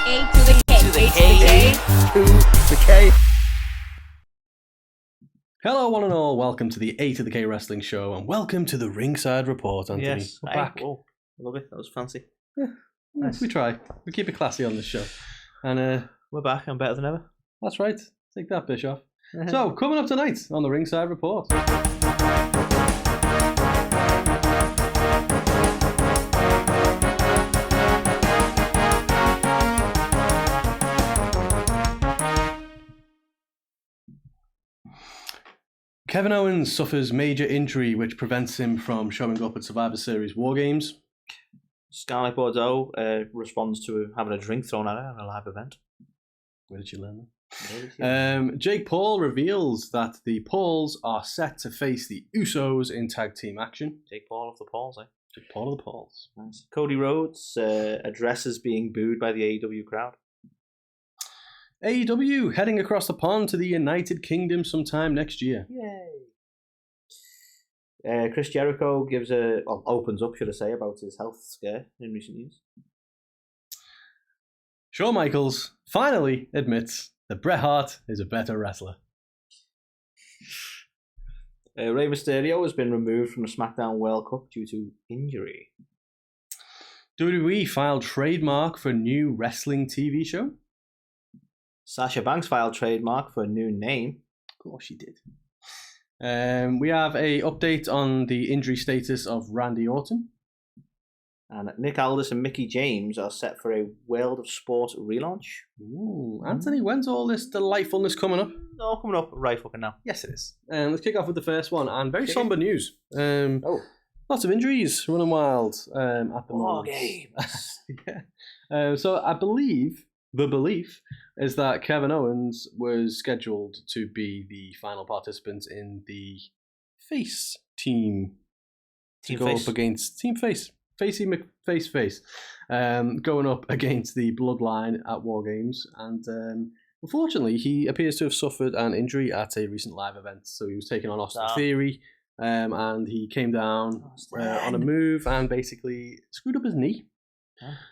A to the K. To the K. To the K. Hello, one and all. Welcome to the A to the K Wrestling Show, and welcome to the Ringside Report, Anthony. Yes, We're back. Oh, love it. That was fancy. Yeah, Nice. We try. We keep it classy on this show. And We're back. I'm better than ever. that's right. Take that, Bischoff. So, coming up tonight on the Ringside Report. Kevin Owens suffers major injury which prevents him from showing up at Survivor Series War Games. Scarlett Bordeaux responds to having a drink thrown at her at a live event. Where did you learn that? Jake Paul reveals that the Pauls are set to face the Usos in tag team action. Jake Paul of the Pauls, eh? Jake Paul of the Pauls. Nice. Cody Rhodes addresses being booed by the AEW crowd. AEW heading across the pond to the United Kingdom sometime next year. Yay! Chris Jericho opens up, should I say, about his health scare in recent years. Shawn Michaels finally admits that Bret Hart is a better wrestler. Rey Mysterio has been removed from the Smackdown World Cup due to injury. WWE filed trademark for new wrestling TV show. Sasha Banks filed trademark for a new name. Of course she did. We have a update on the injury status of Randy Orton. And Nick Aldis and Mickie James are set for a World of Sport relaunch. Ooh, Anthony, when's all this delightfulness coming up? Oh, coming up right fucking now. Yes, it is. Let's kick off with the first one, and very somber news. Lots of injuries running wild at the moment. Games. Yeah. So I believe the belief is that Kevin Owens was scheduled to be the final participant in the face team to go up against Team Face. Facey McFace, going up against the Bloodline at War Games, and unfortunately, he appears to have suffered an injury at a recent live event. So he was taking on Austin Theory, and he came down on a move and basically screwed up his knee.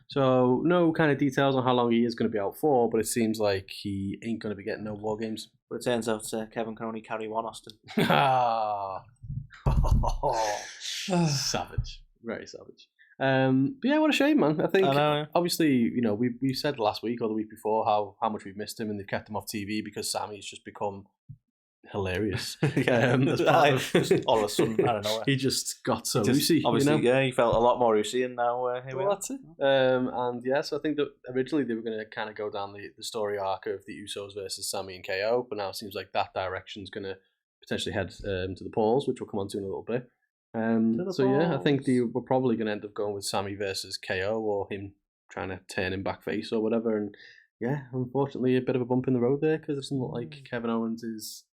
So no kind of details on how long he is going to be out for, but it seems like he ain't going to be getting no War Games. But it turns out Kevin can only carry one Austin. Savage. Very savage. But yeah, what a shame, man. I think, obviously, we said last week or the week before how much we've missed him, and they've kept him off TV because Sammy's just become hilarious. All of a sudden, I don't know. He just got so loosey. Obviously, yeah, he felt a lot more loosey, and now here we are. That's it. And yeah, so I think that originally they were going to kind of go down the story arc of the Usos versus Sammy and KO, but now it seems like that direction's going to potentially head to the Pauls, which we'll come on to in a little bit. Yeah, I think we're probably going to end up going with Sammy versus KO, or him trying to turn him back face or whatever. And yeah, unfortunately, a bit of a bump in the road there because it doesn't look like Kevin Owens is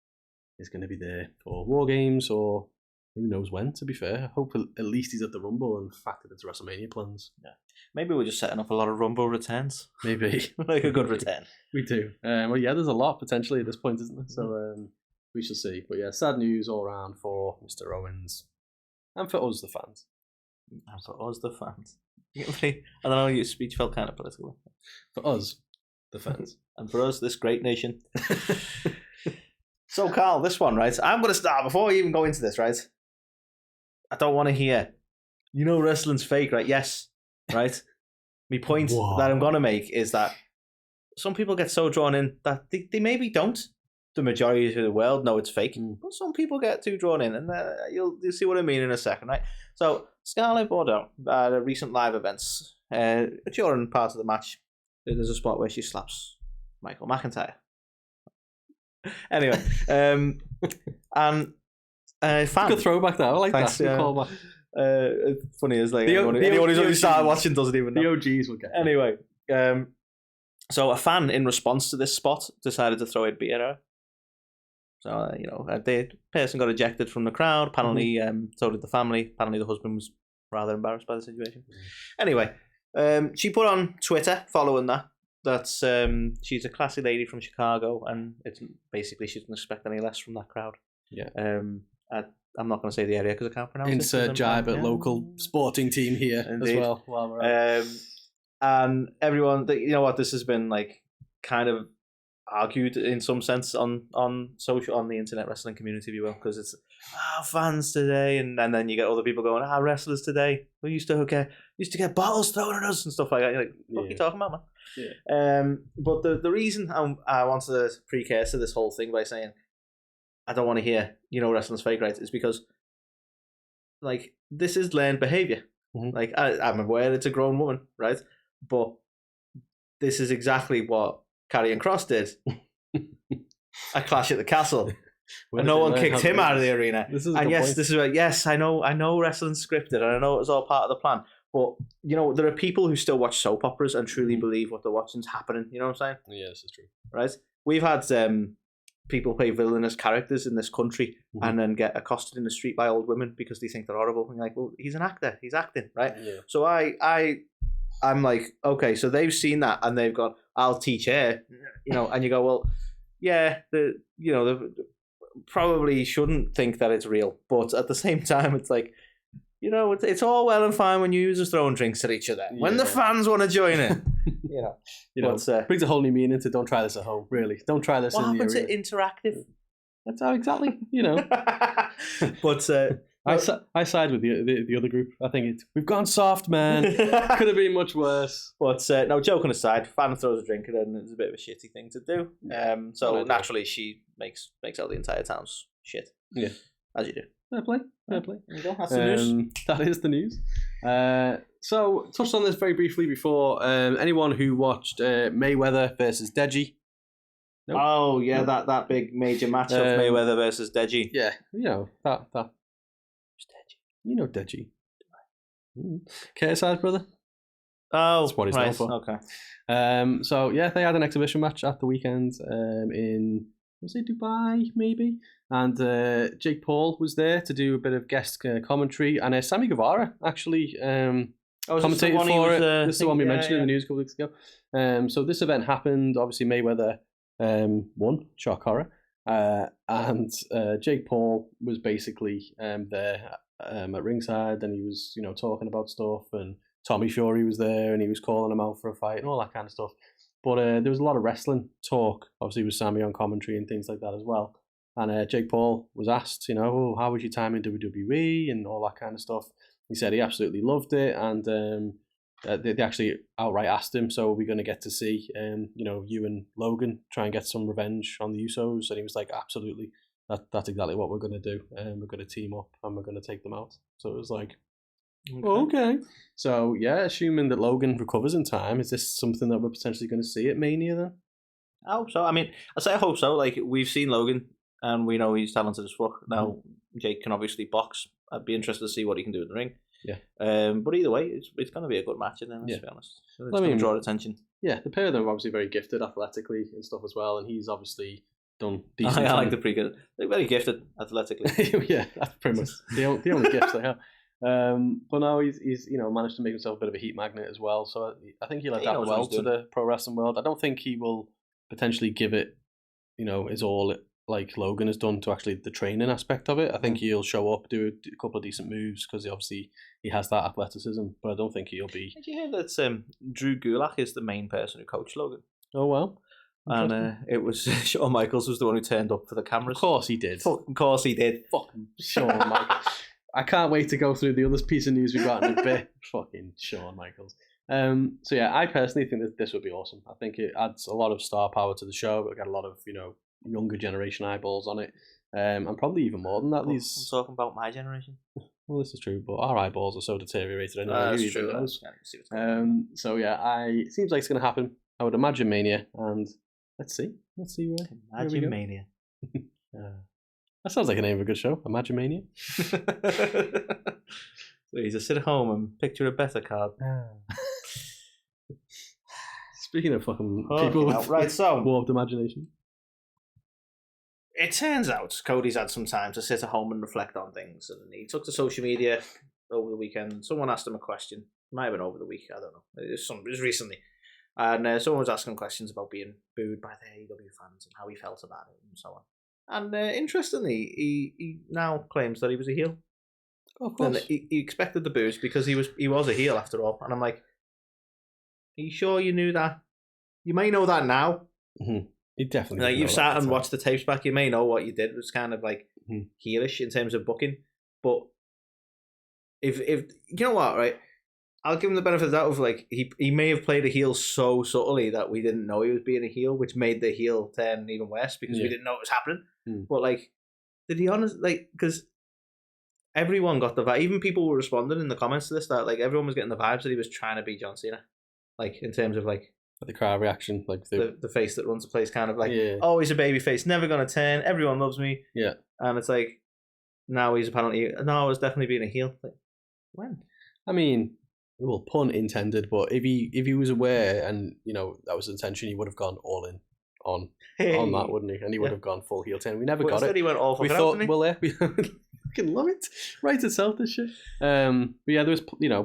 going to be there for War Games, or who knows when. To be fair, I hope at least he's at the Rumble and factored into WrestleMania plans. Yeah, maybe we're just setting up a lot of Rumble returns. Maybe like a good return. We do. Well, yeah, there's a lot potentially at this point, isn't there? So we shall see. But yeah, sad news all around for Mr. Owens. And for us, the fans. And for us, the fans. I don't know, your speech felt kind of political. For us, the fans. And for us, this great nation. So, Carl, this one, right? I'm going to start, before we even go into this, right? I don't want to hear, wrestling's fake, right? Yes, right? My point that I'm going to make is that some people get so drawn in that they maybe don't. The majority of the world know it's fake, but some people get too drawn in, and you'll see what I mean in a second, right? So, Scarlett Bordeaux at a recent live events, during part of the match, there's a spot where she slaps Michael McIntyre. Anyway, and fan, good throwback there. I like that. Good callback. It's funny is like anyone who's only started watching doesn't even know. The OGs will get. Anyway, so a fan in response to this spot decided to throw a beer at her. So, the person got ejected from the crowd. Apparently, so did the family. Apparently, the husband was rather embarrassed by the situation. Anyway, she put on Twitter following that she's a classy lady from Chicago, and it's basically she doesn't expect any less from that crowd. Yeah. I'm not going to say the area because I can't pronounce it. Insert jibe at local sporting team here as well. While we're and everyone, you know what, this has been like kind of argued in some sense on the internet wrestling community, if you will, because it's fans today, and then you get other people going, wrestlers today, we used to get bottles thrown at us and stuff like that. You're like, what are you talking about, man? Yeah. But the reason I wanted to precursor this whole thing by saying I don't want to hear wrestling's fake, right, is because like this is learned behavior. Mm-hmm. Like I'm aware it's a grown woman, right, but this is exactly what Karrion Kross did at Clash at the Castle. And no one kicked him out of the arena. This is yes, I know wrestling's scripted, and I know it was all part of the plan. But there are people who still watch soap operas and truly believe what they're watching's happening. You know what I'm saying? Yeah, this is true. Right? We've had people play villainous characters in this country and then get accosted in the street by old women because they think they're horrible. And you're like, well, he's an actor. He's acting, right? Yeah. So I'm like, okay, so they've seen that and they've gone, I'll teach her, and you go, well, yeah, they probably shouldn't think that it's real, but at the same time, it's like, it's all well and fine when you just throwing drinks at each other. Yeah. When the fans want to join in, brings a whole new meaning to don't try this at home. Really, don't try this. What happened to interactive? That's how exactly, But I side with the other group. I think we've gone soft, man. Could have been much worse. But no, joking aside, fan throws a drink at her and it's a bit of a shitty thing to do. So naturally, she makes out the entire town's shit. Yeah, as you do. Fair play. There you go. That's the news. That is the news. So touched on this very briefly before. Anyone who watched Mayweather versus Deji. Nope. Oh yeah, nope. that big major match of Mayweather versus Deji. Yeah, that. Deji. KSI's brother. Oh, that's what he's known for. Okay. So yeah, they had an exhibition match at the weekend in Dubai maybe, and Jake Paul was there to do a bit of guest commentary, and Sammy Guevara actually commentated for it. This is the one we mentioned in the news a couple weeks ago. So this event happened. Obviously Mayweather won, shock horror, and Jake Paul was basically there at ringside, and he was talking about stuff, and Tommy Fury was there and he was calling him out for a fight and all that kind of stuff. But there was a lot of wrestling talk, obviously with Sammy on commentary and things like that as well. And Jake Paul was asked, how was your time in WWE and all that kind of stuff. He said he absolutely loved it, and they actually outright asked him, so are we going to get to see you and Logan try and get some revenge on the Usos? And he was like, absolutely. That's exactly what we're going to do. We're going to team up and we're going to take them out. So it was like, okay. So yeah, assuming that Logan recovers in time, is this something that we're potentially going to see at Mania then? I hope so. I mean, I hope so. Like, we've seen Logan and we know he's talented as fuck. Now, Jake can obviously box. I'd be interested to see what he can do in the ring. Yeah. But either way, it's going to be a good match in there, let's be honest. It's going to draw attention. Yeah, the pair of them are obviously very gifted athletically and stuff as well, and he's obviously done decent. I like the pre-good. They're very gifted athletically. Yeah, that's pretty much the only gifts they have. But now he's managed to make himself a bit of a heat magnet as well. So I think he'll adapt well to the pro wrestling world. I don't think he will potentially give it, his all like Logan has done to actually the training aspect of it. I think he'll show up, do a couple of decent moves because he has that athleticism. But I don't think he'll be. Did you hear that Drew Gulak is the main person who coached Logan? Oh well. And it was Shawn Michaels was the one who turned up for the cameras. Of course he did. Fucking course he did. Fucking Shawn Michaels. I can't wait to go through the other piece of news we got in a bit. Fucking Shawn Michaels. So yeah, I personally think that this would be awesome. I think it adds a lot of star power to the show. We've got a lot of younger generation eyeballs on it, and probably even more than that. I'm talking about my generation. Well, this is true, but our eyeballs are so deteriorated anyway. That's true. So yeah, it seems like it's going to happen. I would imagine Mania, and let's see where. Imagine Mania. That sounds like a name of a good show. Imagine Mania. So you just sit at home and picture a better card. Speaking of fucking people with warped imagination. It turns out Cody's had some time to sit at home and reflect on things, and he took to social media over the weekend. Someone asked him a question. It might have been over the week, I don't know. It was recently. And someone was asking questions about being booed by the AEW fans and how he felt about it and so on. And interestingly, he now claims that he was a heel. Oh, of course. And he expected the boos because he was a heel after all. And I'm like, you sure you knew that? You may know that now. Mm-hmm. You definitely like you've sat and watched the tapes back. You may know what you did was kind of like heelish in terms of booking. But if you know what, right? I'll give him the benefit of the doubt of like he may have played a heel so subtly that we didn't know he was being a heel, which made the heel turn even worse because we didn't know it was happening. But like, did he honestly like because everyone got the vibe. Even people were responding in the comments to this that like everyone was getting the vibes that he was trying to be John Cena, like in terms of like the crowd reaction, like the face that runs the place, kind of like oh he's a baby face, never gonna turn. Everyone loves me. Yeah, and it's like now he's apparently no, I was definitely being a heel. Like, when? I mean. Well, pun intended, but if he was aware and that was his intention, he would have gone all in on that, wouldn't he? And he would have gone full heel turn. We never got it. He went all we thought, well, we fucking love it. Right itself, this shit. But yeah, there was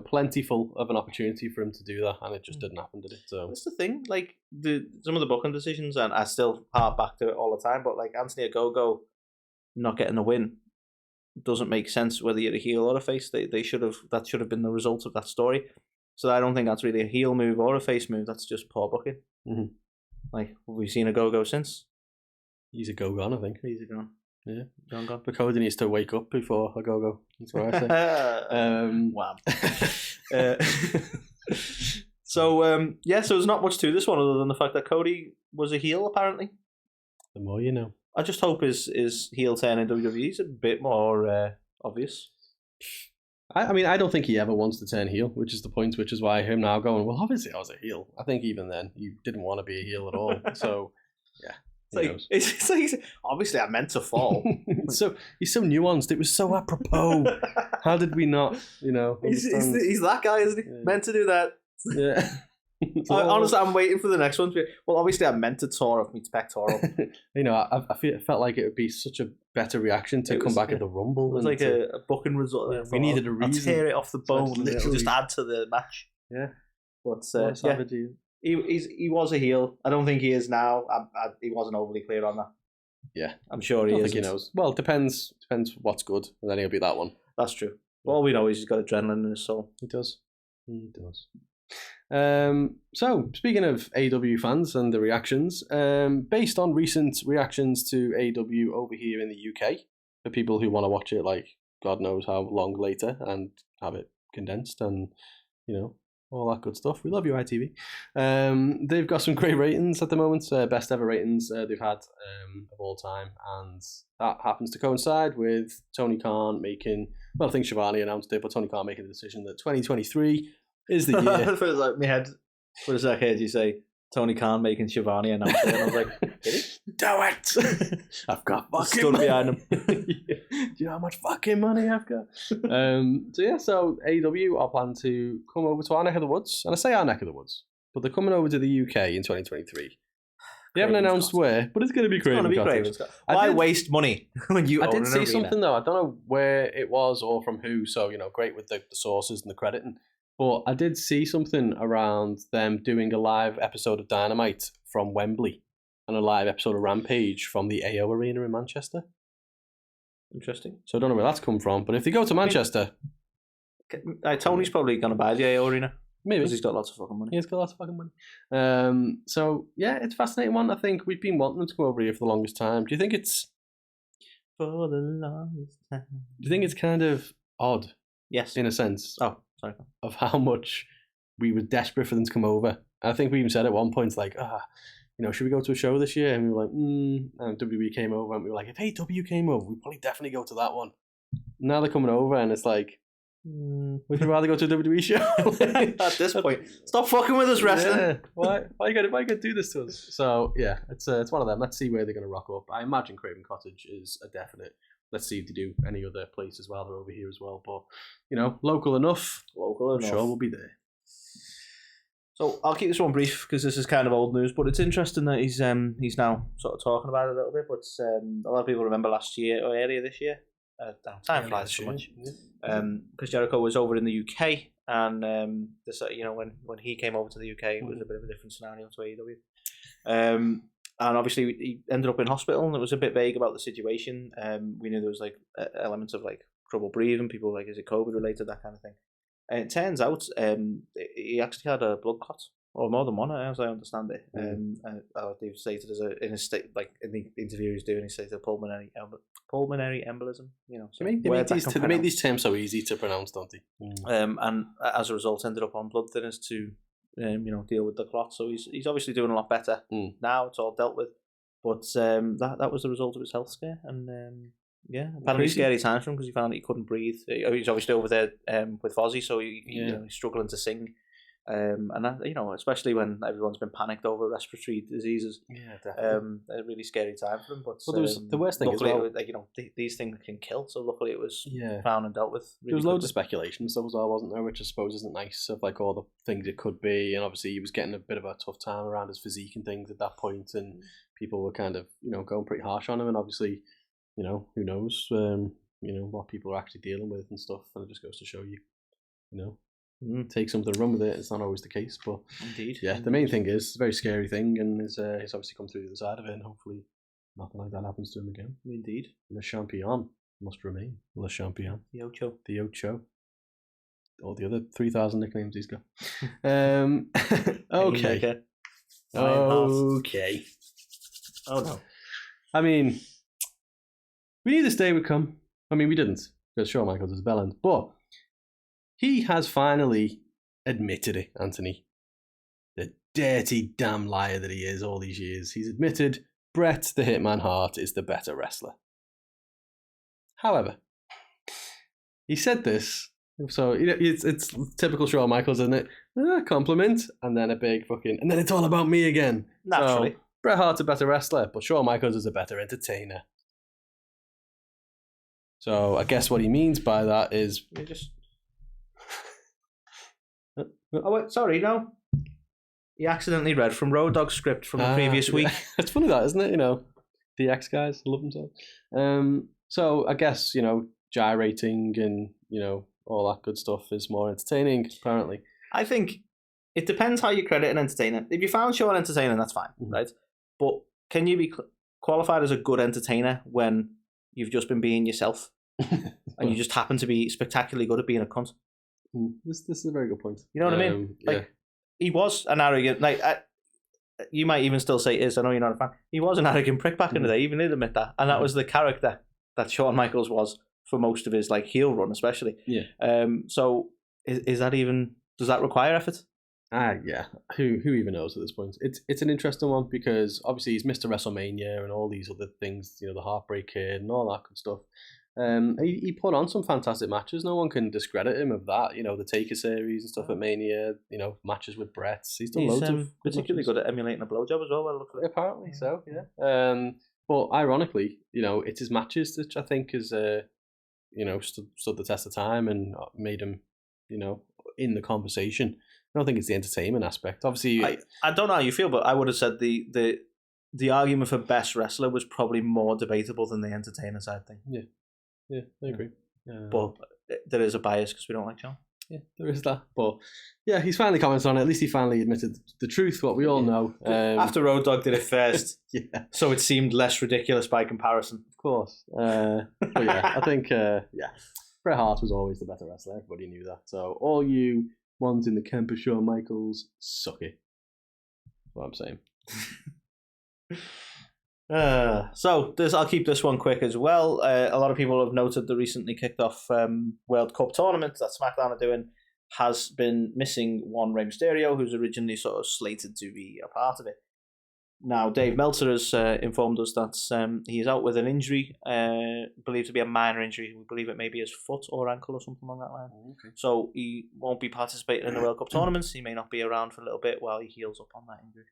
plentiful of an opportunity for him to do that, and it just didn't happen, did it? So that's the thing. Like some of the booking decisions, and I still harp back to it all the time. But like Anthony Ogogo not getting the win doesn't make sense whether you're a heel or a face. They should have been the result of that story. So I don't think that's really a heel move or a face move. That's just poor booking. Mm-hmm. Like we've seen a go since. He's a go-gone, I think. He's a gone. Yeah, gone. But Cody needs to wake up before a go. That's what I say. Wow. So there's not much to this one other than the fact that Cody was a heel apparently. The more you know. I just hope his heel turn in WWE is a bit more obvious. I mean, I don't think he ever wants to turn heel, which is the point, which is why him now going, well, obviously I was a heel. I think even then, you didn't want to be a heel at all. So, yeah. It's like, obviously I meant to fall. So he's so nuanced. It was so apropos. How did we not, He's that guy, isn't he? Yeah. Meant to do that. Yeah. Honestly, I'm waiting for the next one. Well, obviously, I meant to tore off my pectoral. I felt like it would be such a better reaction to come back at the Rumble. It was like a booking result. We needed a reason. I'll tear it off the bone and it'll just add to the match. Yeah. But he was a heel. I don't think he is now. He wasn't overly clear on that. Yeah. I'm sure he is. I think he knows. Well, it depends what's good, and then he'll be that one. That's true. All we know is he's got adrenaline in his soul. He does. So, speaking of AEW fans and the reactions, based on recent reactions to AEW over here in the UK, for people who want to watch it like God knows how long later and have it condensed and, all that good stuff. We love you, ITV. They've got some great ratings at the moment, best ever ratings they've had of all time, and that happens to coincide with Tony Khan making, well, I think Shivani announced it, but Tony Khan making the decision that 2023 is the year. For like my head, for a sec, I heard you say Tony Khan making Shivani announce it, and I was like, did he? Do it! I've got fucking stood money behind him. Do you know how much fucking money I've got? So AEW are planning to come over to our neck of the woods, and I say our neck of the woods, but they're coming over to the UK in 2023. They haven't announced where, but it's going to be Craven Cottage. Why waste money when you? I did see something though. I don't know where it was or from who. So great with the sources and the crediting. But I did see something around them doing a live episode of Dynamite from Wembley and a live episode of Rampage from the AO Arena in Manchester. Interesting. So I don't know where that's come from, but if they go to Manchester... Tony's probably going to buy the AO Arena. Maybe. Because he's got lots of fucking money. He's got lots of fucking money. So, yeah, it's a fascinating one. I think we've been wanting them to come over here for the longest time. Do you think it's... For the longest time. Do you think it's kind of odd? Yes. In a sense. Oh, sorry. Of how much we were desperate for them to come over. I think we even said at one point, like, should we go to a show this year? And we were like, and WWE came over and we were like, if AEW came over, we'd probably definitely go to that one. Now they're coming over and it's like, would you rather go to a WWE show? At this point, stop fucking with us, wrestling. Yeah. Why you gotta do this to us? So yeah, it's one of them. Let's see where they're gonna rock up. I imagine Craven Cottage is a definite. Let's see if they do any other place as well. They're over here as well, but local enough. I'm sure we'll be there. So I'll keep this one brief because this is kind of old news, but it's interesting that he's now sort of talking about it a little bit. But a lot of people remember last year or earlier this year. Time flies so much. Because Jericho was over in the UK, and when he came over to the UK, it was a bit of a different scenario to AEW. And obviously he ended up in hospital, and it was a bit vague about the situation. We knew there was like elements of like trouble breathing, people like, is it COVID related, that kind of thing. And it turns out he actually had a blood clot or more than one, as I understand it. They've stated in a state, like in the interview he's doing, he stated pulmonary embolism. So they make these terms so easy to pronounce, don't they? And as a result, ended up on blood thinners to, deal with the clot. So he's obviously doing a lot better now. It's all dealt with, but that was the result of his health scare, and apparently scary times for him because he found that he couldn't breathe. He's obviously over there with Fozzy, so he's struggling to sing. And that, especially when everyone's been panicked over respiratory diseases, a really scary time for him. But the worst thing as well, these things can kill. So luckily, it was found and dealt with. Really there was loads of speculation stuff as well, wasn't there? Which I suppose isn't nice, of like all the things it could be. And obviously, he was getting a bit of a tough time around his physique and things at that point, and people were kind of going pretty harsh on him. And obviously, who knows, what people are actually dealing with and stuff. And it just goes to show you, take something to run with it. It's not always the case, but indeed, the main thing is it's a very scary thing, and he's obviously come through the other side of it, and hopefully nothing like that happens to him again. Indeed, Le Champion must remain Le Champion. The Ocho, all the other 3,000 nicknames he's got. Okay. Okay. Oh no. I mean, we knew this day would come. I mean, we didn't, because Shawn Michaels is bellend, but he has finally admitted it, Anthony. The dirty damn liar that he is all these years. He's admitted Bret the Hitman Hart is the better wrestler. However, he said this, so it's typical Shawn Michaels, isn't it? Compliment, and then a big fucking, and then it's all about me again. Naturally. So, Bret Hart's a better wrestler, but Shawn Michaels is a better entertainer. So I guess what he means by that is... Oh, wait, sorry, no. He accidentally read from Road Dogg's script from the previous week. It's funny that, isn't it? The X guys love themselves. So I guess, gyrating and, all that good stuff is more entertaining, apparently. I think it depends how you credit an entertainer. If you found Shawn entertaining, that's fine, right? But can you be qualified as a good entertainer when you've just been being yourself and you just happen to be spectacularly good at being a cunt? This is a very good point. You know what I mean? He was an arrogant, you might even still say is, I know you're not a fan, he was an arrogant prick back in the day, even did admit that. And that was the character that Shawn Michaels was for most of his heel run, especially. Yeah. So is that even, does that require effort? Yeah. Who even knows at this point? It's an interesting one because obviously he's Mr. WrestleMania and all these other things, the Heartbreak Kid and all that good stuff. He put on some fantastic matches. No one can discredit him of that. The Taker series and stuff at Mania. Matches with Bret. He's done loads of particularly good at emulating a blowjob as well. Apparently so. Yeah. But ironically, it's his matches that I think is stood the test of time and made him in the conversation. I don't think it's the entertainment aspect. Obviously, I don't know how you feel, but I would have said the argument for best wrestler was probably more debatable than the entertainer side thing. Yeah, I agree. But there is a bias because we don't like Shawn. Yeah, there is that. But yeah, he's finally commented on it. At least he finally admitted the truth, what we all know. After Road Dogg did it first, so it seemed less ridiculous by comparison. Of course. But yeah, I think Bret Hart was always the better wrestler. Everybody knew that. So all you ones in the camp of Shawn Michaels, suck it. That's what I'm saying. So I'll keep this one quick as well. A lot of people have noted the recently kicked off World Cup tournament that Smackdown are doing has been missing one Rey Mysterio, who's originally sort of slated to be a part of it. Now, Dave Meltzer has informed us that he is out with an injury, believed to be a minor injury. We believe it may be his foot or ankle or something along that line. Okay. So he won't be participating in the World Cup tournaments. He may not be around for a little bit while he heals up on that injury.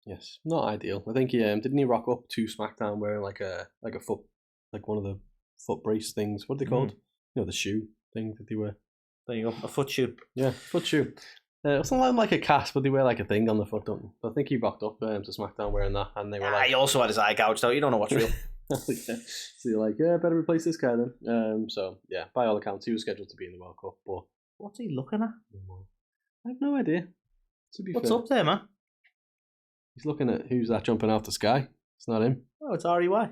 Yes, not ideal. I think he didn't he rock up to SmackDown wearing like a foot, like one of the foot brace things. What are they called? The shoe thing that they wear. There you go, a foot shoe. Yeah, foot shoe. It's not like a cast, but they wear like a thing on the foot, don't they? So I think he rocked up to SmackDown wearing that, and they were like... he also had his eye gouged, though. You don't know what's real. So you're like, better replace this guy then. So yeah, by all accounts, he was scheduled to be in the World Cup, but what's he looking at? I have no idea. What's up there, man? He's looking at who's that jumping out the sky. It's not him. Oh, it's REY.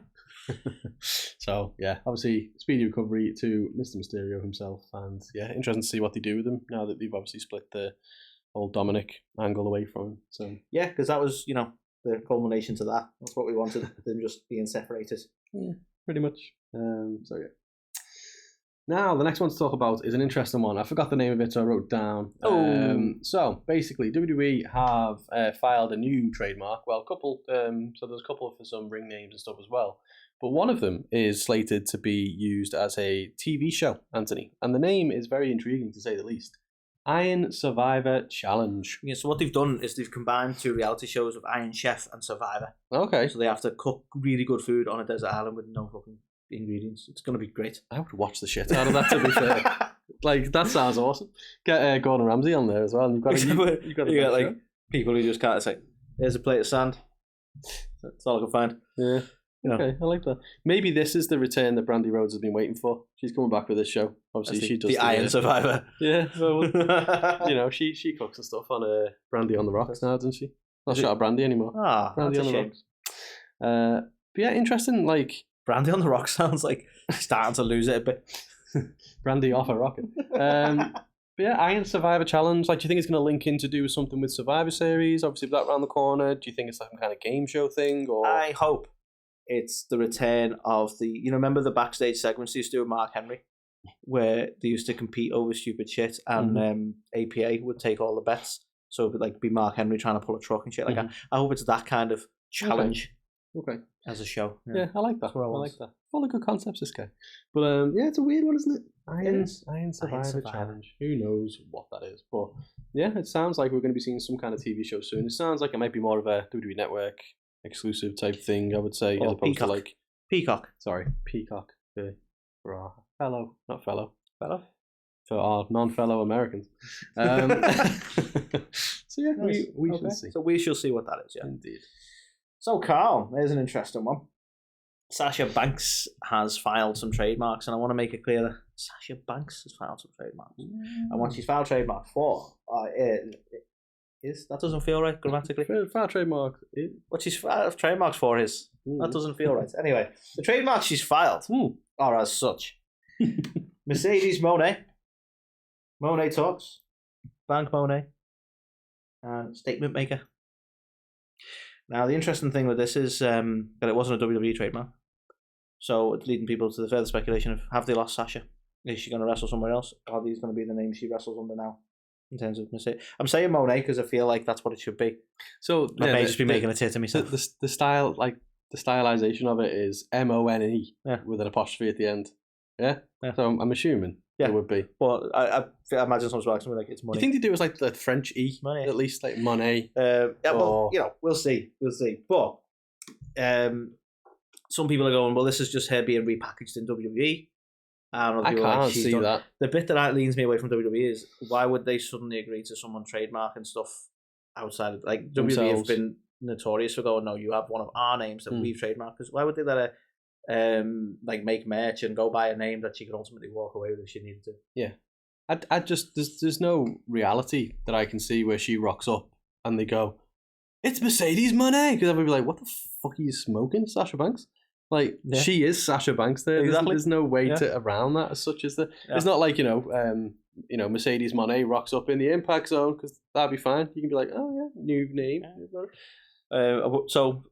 So yeah, obviously speedy recovery to Mr. Mysterio himself, and yeah, interesting to see what they do with him now that they've obviously split the whole Dominic angle away from him. So yeah, because that was the culmination to that. That's what we wanted, them just being separated. Yeah, pretty much. So yeah. Now, the next one to talk about is an interesting one. I forgot the name of it, so I wrote it down. So, basically, WWE have filed a new trademark. Well, a couple. So there's a couple for some ring names and stuff as well. But one of them is slated to be used as a TV show, Anthony. And the name is very intriguing, to say the least. Iron Survivor Challenge. Yeah, so what they've done is they've combined 2 reality shows of Iron Chef and Survivor. Okay. So they have to cook really good food on a desert island with no fucking ingredients. It's going to be great. I would watch the shit out of that, to be fair. Like, that sounds awesome. Get Gordon Ramsay on there as well. And you've got like people who just kind of say, "Here's a plate of sand." That's all I can find. Yeah. Okay, I like that. Maybe this is the return that Brandy Rhodes has been waiting for. She's coming back with this show. Obviously, she does the Iron Survivor. Yeah, well, she cooks and stuff on Brandy on the Rocks now, doesn't she? Not shot at Brandy anymore. Ah, Brandy on the Rocks. But yeah, interesting. Like Brandy on the Rocks sounds like starting to lose it a bit. Brandy off a rocket. But yeah, Iron Survivor Challenge. Like, do you think it's going to link in to do with something with Survivor Series? Obviously, that around the corner. Do you think it's like some kind of game show thing? Or I hope it's the return of the. Remember the backstage segments they used to do with Mark Henry, where they used to compete over stupid shit, and APA would take all the bets. So it would like be Mark Henry trying to pull a truck and shit like that. I hope it's that kind of challenge. Okay. As a show. Yeah, I like that. I like that. All the good concepts, this guy. But yeah, it's a weird one, isn't it? Iron Survivor Challenge. Who knows what that is? But yeah, it sounds like we're going to be seeing some kind of TV show soon. It sounds like it might be more of a WWE Network exclusive type thing, I would say, as opposed to like Peacock. Sorry, Peacock for our fellow for our non-fellow Americans. So yeah, nice. we shall see. So we shall see what that is. Yeah, indeed. So Carl, there's an interesting one. Sasha Banks has filed some trademarks, and I want to make it clear that Sasha Banks has filed some trademarks. And what she's filed trademark for that doesn't feel right grammatically. File trademark. What she's filed trademarks for is that doesn't feel right. Anyway, the trademarks she's filed are as such: Mercedes Moné Talks, Bank Moné, and Statement Maker. Now, the interesting thing with this is that it wasn't a WWE trademark. So it's leading people to the further speculation of, have they lost Sasha? Is she going to wrestle somewhere else? Are these going to be the names she wrestles under now? In terms of Mercedes. I'm saying Monet because I feel like that's what it should be. So I may just be making a tit to myself. The style, like the stylization of it is MONE with an apostrophe at the end. Yeah? So I'm assuming it would be. Well, I imagine someone's something like it's money. You think they do it as like the French E? Money. At least like Monet. Well, we'll see. But some people are going, well, this is just her being repackaged in WWE. And I can't see that. The bit that leans me away from WWE is, why would they suddenly agree to someone trademarking stuff outside of, like, WWE have been notorious for going, no, you have one of our names that we've trademarked. Because why would they let her like make merch and go buy a name that she could ultimately walk away with if she needed to? Yeah. I just there's no reality that I can see where she rocks up and they go, it's Mercedes Moné, because everybody be like, what the fuck are you smoking, Sasha Banks? Like, she is Sasha Banks there. Exactly. There's no way to around that as such as the. Yeah. It's not like Mercedes Moné rocks up in the Impact Zone, because that'd be fine. You can be like, oh yeah, new name. So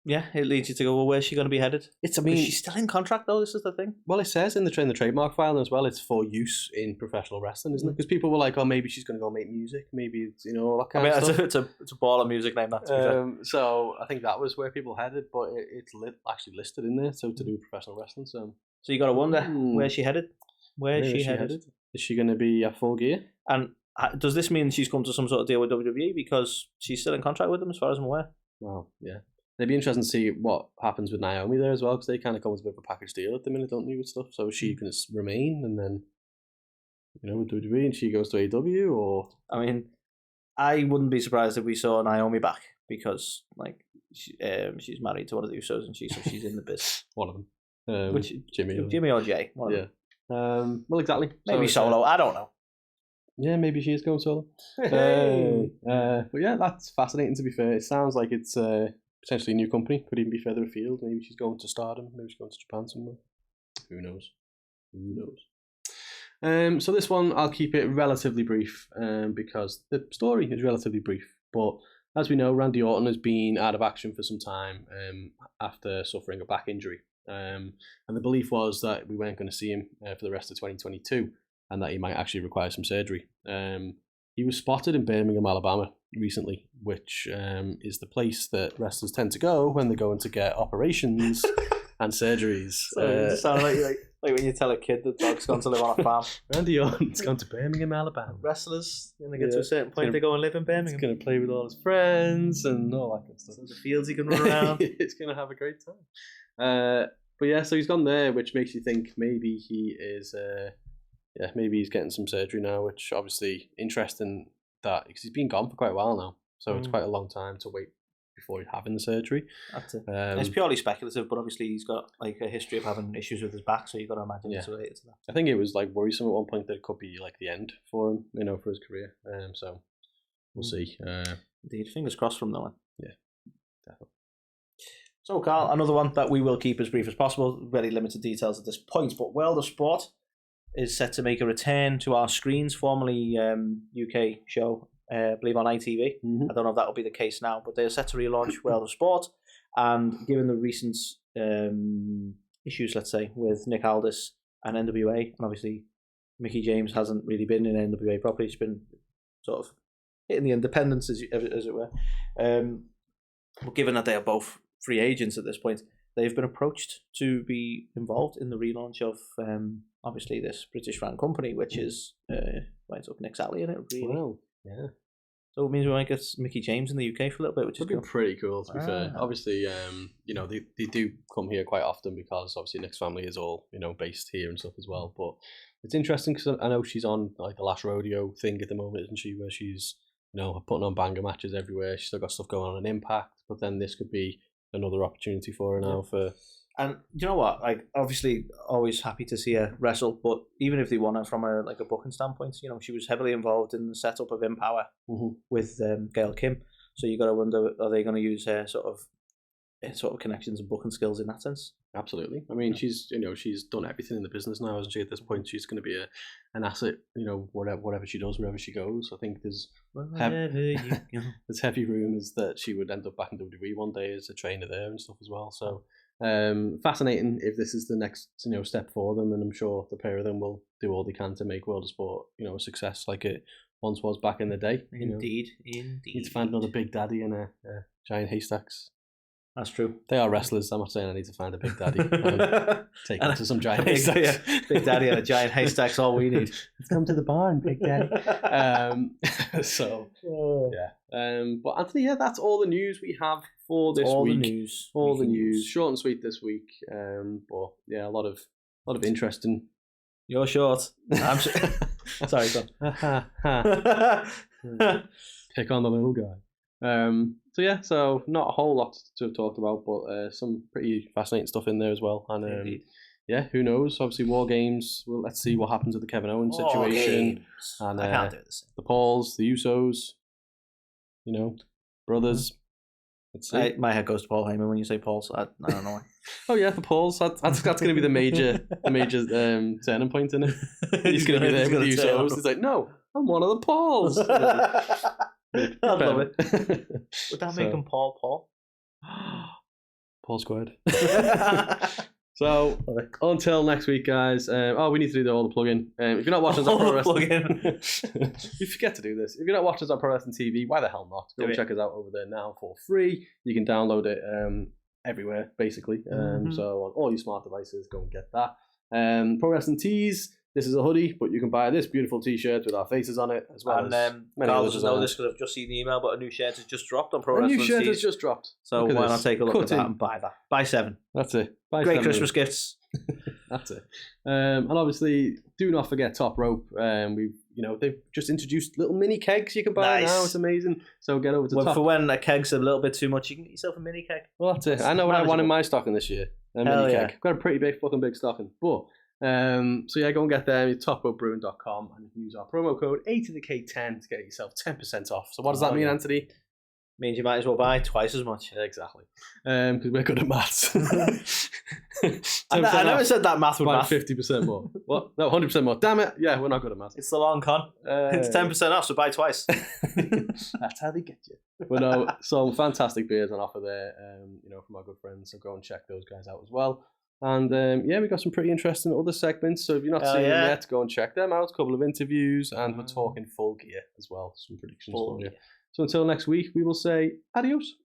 yeah, it leads you to go, well, where's she going to be headed? Is she still in contract though? This is the thing. Well, it says in the trademark filing as well, it's for use in professional wrestling, isn't it? Because people were like, oh, maybe she's going to go make music, maybe it's all that kind of stuff. It's a ball of music name, that to be fair. So I think that was where people headed, but it's actually listed in there, so to do professional wrestling. So you got to wonder, where's she headed? Where is she headed? Is she going to be at full gear? And does this mean she's come to some sort of deal with WWE because she's still in contract with them, as far as I'm aware? Well, yeah. It'd be interesting to see what happens with Naomi there as well, because they kind of come with a bit of a package deal at the minute, don't they, with stuff? So is she going to remain and then, with WWE, and she goes to AEW, or? I mean, I wouldn't be surprised if we saw Naomi back, because she's married to one of the Usos, and she's in the biz. One of them. Jimmy or Jay. Well, exactly. Maybe solo. I don't know. Yeah, maybe she is going solo. But yeah, that's fascinating. To be fair, it sounds like it's potentially a new company. Could even be further afield. Maybe she's going to Stardom. Maybe she's going to Japan somewhere. Who knows? So this one, I'll keep it relatively brief because the story is relatively brief. But as we know, Randy Orton has been out of action for some time after suffering a back injury. And the belief was that we weren't going to see him for the rest of 2022 and that he might actually require some surgery. He was spotted in Birmingham, Alabama recently, which is the place that wrestlers tend to go when they're going to get operations and surgeries. So it just sounds like when you tell a kid the dog's gone to live on a farm. Randy Orton's gone to Birmingham, Alabama. Wrestlers, when they get to a certain point, they go and live in Birmingham. He's going to play with all his friends and all that good stuff. So the fields he can run around. He's going to have a great time. But yeah, so he's gone there, which makes you think maybe he is, maybe he's getting some surgery now, which obviously interesting that because he's been gone for quite a while now, so it's quite a long time to wait before having the surgery. That's it. It's purely speculative, but obviously he's got like a history of having issues with his back, so you've got to imagine it's related to that. I think it was like worrisome at one point that it could be like the end for him, for his career. So we'll see. Indeed, fingers crossed from that one. Yeah, definitely. So, Carl, another one that we will keep as brief as possible. Very limited details at this point, but World of Sport is set to make a return to our screens, formerly UK show, I believe on ITV. I don't know if that will be the case now, but they are set to relaunch World of Sport. And given the recent issues, let's say, with Nick Aldis and NWA, and obviously Mickie James hasn't really been in NWA properly, she's been sort of hitting the independents, as it were. But given that they are both free agents at this point, they've been approached to be involved in the relaunch of obviously this British run company, which is winds up Nick's alley in it, really. Well, yeah. So it means we might get Mickie James in the UK for a little bit, which would is be pretty cool, to be fair. Obviously, they do come here quite often because obviously Nick's family is all, based here and stuff as well. But it's interesting because I know she's on like the Last Rodeo thing at the moment, isn't she? Where she's, putting on banger matches everywhere. She's still got stuff going on in Impact, but then this could be another opportunity for her now for. And you know what? Like, obviously, always happy to see her wrestle. But even if they want her from a booking standpoint, she was heavily involved in the setup of Empower with Gail Kim. So you got to wonder, are they going to use her sort of connections and booking skills in that sense? Absolutely. I mean, she's done everything in the business now, hasn't she? At this point, she's going to be an asset. Whatever she does, wherever she goes. I think there's there's heavy rumours that she would end up back in WWE one day as a trainer there and stuff as well. So. Fascinating if this is the next step for them, and I'm sure the pair of them will do all they can to make World of Sport a success like it once was back in the day. Indeed. Need to find another big daddy in a giant haystacks. That's true. They are wrestlers. I'm not saying I need to find a big daddy. Take them to some giant haystacks. Big daddy and a giant haystack's all we need. Let's come to the barn, big daddy. But Anthony, that's all the news we have for this week. All the news. Short and sweet this week. But yeah, a lot of interesting. You're short. I'm sorry, son. Pick on the little guy. So not a whole lot to have talked about, but some pretty fascinating stuff in there as well. And who knows? Obviously, War Games. Well, let's see what happens with the Kevin Owens situation. And I can't do this. The Pauls, the Usos. Brothers. Let's see. My head goes to Paul Heyman when you say Pauls. I don't know why. Oh yeah, the Pauls. That's going to be the major turning point in it. He's going to be there with the Usos. He's like, no, I'm one of the Pauls. I love it. Would that make him Paul? Paul squared. So until next week, guys. We need to do all the plug-in. If you're not watching us on Pro Wrestling, you forget to do this. If you're not watching us on Pro Wrestling TV, why the hell not? Go check us out over there now for free. You can download it everywhere, basically. So on all your smart devices, go and get that. Pro Wrestling Tees. This is a hoodie, but you can buy this beautiful T-shirt with our faces on it as well. And Carl doesn't know this because I've just seen the email, but a new shirt has just dropped on Pro Wrestling. A new shirt has just dropped. So why not take a look at that and buy that? Buy 7. That's it. Buy Great 7 Christmas gifts. That's it. And obviously, do not forget Top Rope. They've just introduced little mini kegs you can buy now. It's amazing. So get over to Top. For when a keg's a little bit too much, you can get yourself a mini keg. Well, that's it. I know what I want in my stocking this year. A mini keg. Got a pretty fucking big stocking, but. Go and get them at topropebrewing.com and you can use our promo code A to the K10 to get yourself 10% off. So what does that mean, Anthony? Means you might as well buy twice as much. Yeah, exactly. Because we're good at maths. I never said that math would math. 50% more. What? No, 100% more. Damn it. Yeah, we're not good at maths. It's the long con. It's 10% off, so buy twice. That's how they get you. But no, some fantastic beers on offer there, from our good friends. So go and check those guys out as well. And we got some pretty interesting other segments. So if you're not seeing them yet, go and check them out. A couple of interviews, and we're talking full gear as well. Some predictions for you. So until next week, we will say adios.